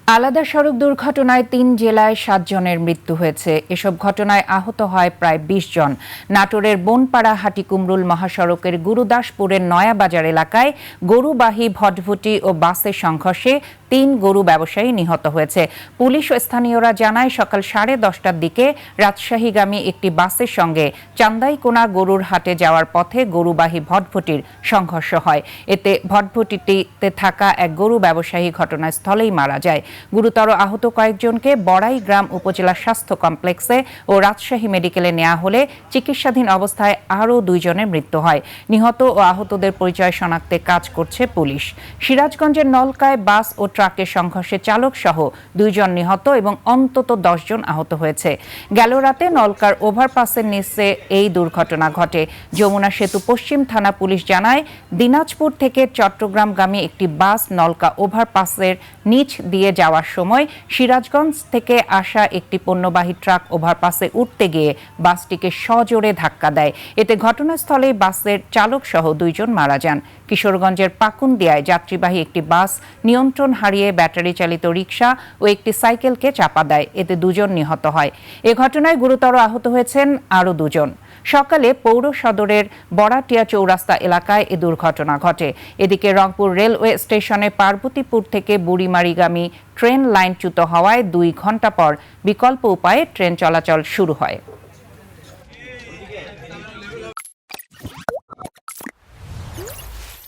আলাদা সড়ক দুর্ঘটনায় ৩ জেলায় ৭ জনের মৃত্যু হয়েছে। এসব ঘটনায় আহত হয় প্রায় ২০ জন। নাটোরের বনপাড়া হাটিকুমরুল মহাসড়কের গুরুদাসপুরের নয়াবাজার এলাকায় গরুবাহী ভটভটি ও বাসের সংঘর্ষে ৩ গরু ব্যবসায়ী নিহত হয়েছে। পুলিশ ও স্থানীয়রা জানায় সকাল 10:30টার দিকে রাজশাহীগামী একটি বাসের সঙ্গে চান্দাইকোনা গরুর হাটে যাওয়ার পথে গরুবাহী ভটভটির সংঘর্ষ হয়। এতে ভটভটিতে থাকা এক গরু ব্যবসায়ী ঘটনাস্থলেই মারা যায়। গুরুতর আহত কয়েকজনকে বড়াই গ্রাম উপজেলা স্বাস্থ্য কমপ্লেক্সে ও রাজশাহী মেডিকেলে নেওয়া হলে চিকিৎসাধীন অবস্থায় আরও 2 জনের মৃত্যু হয়। নিহত ও আহতদের পরিচয় শনাক্তে কাজ করছে পুলিশ। সিরাজগঞ্জের নলকায় বাস ও ট্রাকের সংঘর্ষে চালক সহ 2 জন নিহত এবং অন্তত 10 জন আহত হয়েছে। গেল রাতে নলকার ওভারপাসের নিচে এই দুর্ঘটনা ঘটে। যমুনা সেতু পশ্চিম থানা পুলিশ জানায়, দিনাজপুর থেকে চট্টগ্রামগামী একটি বাস নলকা ওভারপাসের নিচ দিয়ে যাওয়ার সময় সিরাজগঞ্জ থেকে আসা একটি পণ্যবাহী ট্রাক ওভারপাসে উঠতে গিয়ে বাসটিকে সজোরে ধাক্কা দেয়। এতে ঘটনাস্থলেই বাসের চালক সহ 2 জন মারা যান। কিশোরগঞ্জের পাকুন্দিয়ায় যাত্রীবাহী একটি বাস নিয়ন্ত্রণ হারিয়ে ব্যাটারি চালিত রিকশা ও একটি সাইকেলকে চাপা দেয়। এতে 2 জন নিহত হয়। এ ঘটনায় গুরুতর আহত হয়েছেন আরও 2 জন। সকালে পৌর সদরের বড়াটিয়া চৌরাস্তা এলাকায় এ দুর্ঘটনা ঘটে। এদিকে রংপুর রেলওয়ে স্টেশনে পার্বতীপুর থেকে বুড়িমারিগামী ট্রেন লাইনচ্যুত হওয়ায় 2 ঘণ্টা পর বিকল্প উপায়ে ট্রেন চলাচল শুরু হয়।